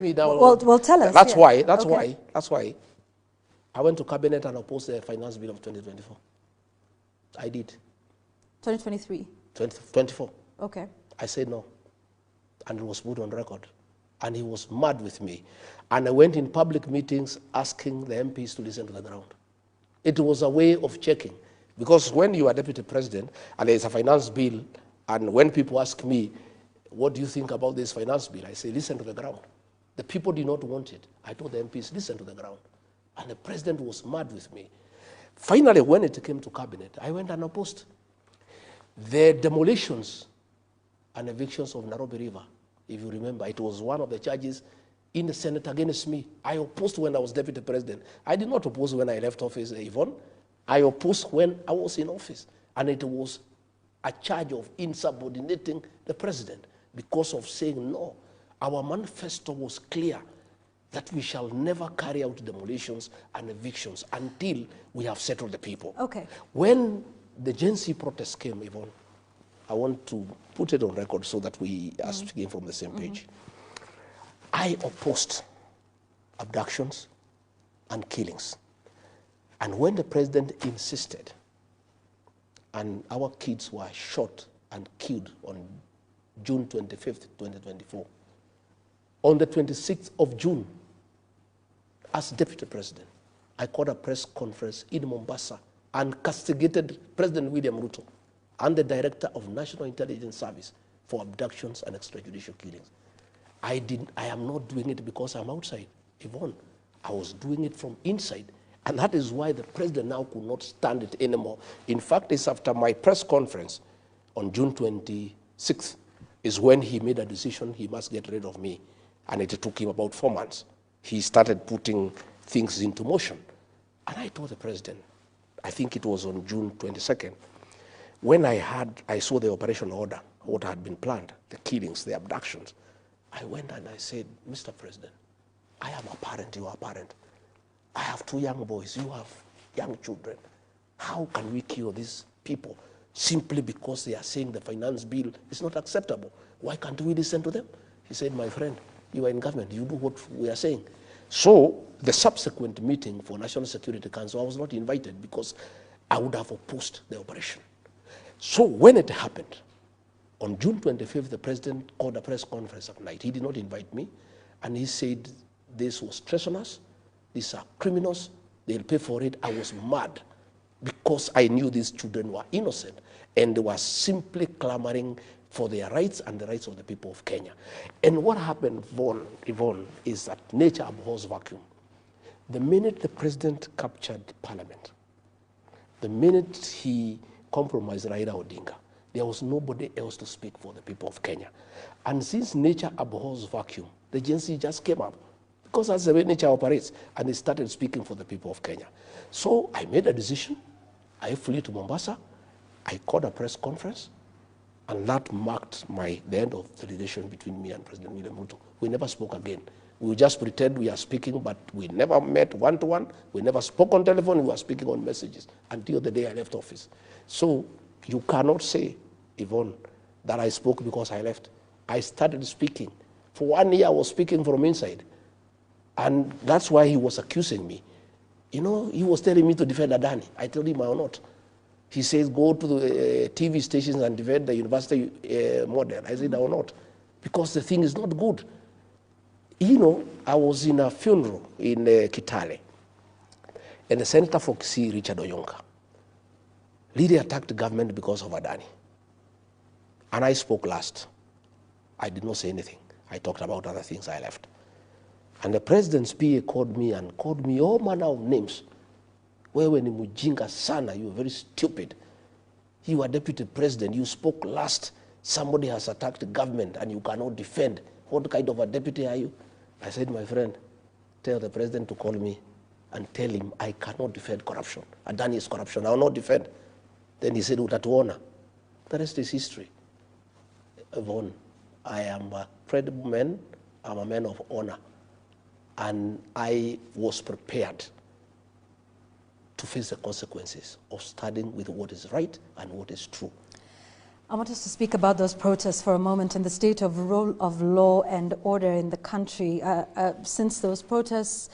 Well, tell us. That's yeah. That's why I went to cabinet and opposed the finance bill of 2024. I did. 2023. 2024. Okay. I said no, and it was put on record, and he was mad with me, and I went in public meetings asking the MPs to listen to the ground. It was a way of checking, because when you are deputy president and there is a finance bill, and when people ask me, what do you think about this finance bill? I say, listen to the ground. The people did not want it. I told the MPs, listen to the ground. And the president was mad with me. Finally, when it came to cabinet, I went and opposed the demolitions and evictions of Nairobi River. If you remember, it was one of the charges in the Senate against me. I opposed when I was deputy president. I did not oppose when I left office, Yvonne. I opposed when I was in office. And it was a charge of insubordinating the president because of saying no. Our manifesto was clear that we shall never carry out demolitions and evictions until we have settled the people. Okay. When the Gen Z protests came, Yvonne, I want to put it on record so that we are speaking from the same page. I opposed abductions and killings. And when the president insisted, and our kids were shot and killed on June 25th, 2024, on the 26th of June, as deputy president, I called a press conference in Mombasa and castigated President William Ruto and the Director of National Intelligence Service for abductions and extrajudicial killings. I am not doing it because I'm outside, Yvonne. I was doing it from inside. And that is why the president now could not stand it anymore. In fact, it's after my press conference on June 26th is when he made a decision he must get rid of me. And it took him about 4 months. He started putting things into motion. And I told the president, I think it was on June 22nd, when I saw the operation order, what had been planned, the killings, the abductions, I went and I said, Mr. President, I am a parent, you are a parent. I have 2 young boys, you have young children. How can we kill these people simply because they are saying the finance bill is not acceptable? Why can't we listen to them? He said, my friend, you are in government, you do what we are saying. So the subsequent meeting for National Security Council, I was not invited because I would have opposed the operation. So when it happened, on June 25th, the president called a press conference at night. He did not invite me, and he said this was treasonous, these are criminals, they'll pay for it. I was mad because I knew these children were innocent, and they were simply clamoring for their rights and the rights of the people of Kenya. And what happened, Yvonne, is that nature abhors vacuum. The minute the president captured parliament, the minute he compromised Raila Odinga, there was nobody else to speak for the people of Kenya. And since nature abhors vacuum, the Gen Z just came up, because that's the way nature operates, and they started speaking for the people of Kenya. So I made a decision. I flew to Mombasa. I called a press conference, and that marked the end of the relation between me and President William Ruto. We never spoke again. We just pretend we are speaking, but we never met one-to-one. We never spoke on telephone. We were speaking on messages until the day I left office. So you cannot say, Yvonne, that I spoke because I left. I started speaking. For 1 year, I was speaking from inside. And that's why he was accusing me. You know, he was telling me to defend Adani. I told him I will not. He says, go to the TV stations and defend the university model. I said, I will not, because the thing is not good. You know, I was in a funeral in Kitale, and the Senator for Kisii, Richard Oyonka, really attacked the government because of Adani. And I spoke last. I did not say anything. I talked about other things. I left. And the president's PA called me and called me all manner of names. Wewe ni mujinga sana, you are very stupid. You are deputy president, you spoke last. Somebody has attacked the government and you cannot defend. What kind of a deputy are you? I said, my friend, tell the president to call me and tell him I cannot defend corruption. Adani is corruption, I will not defend. Then he said, utatuona. The rest is history. Yvonne, I am a credible man, I'm a man of honor. And I was prepared to face the consequences of standing with what is right and what is true. I want us to speak about those protests for a moment and the state of rule of law and order in the country. Since those protests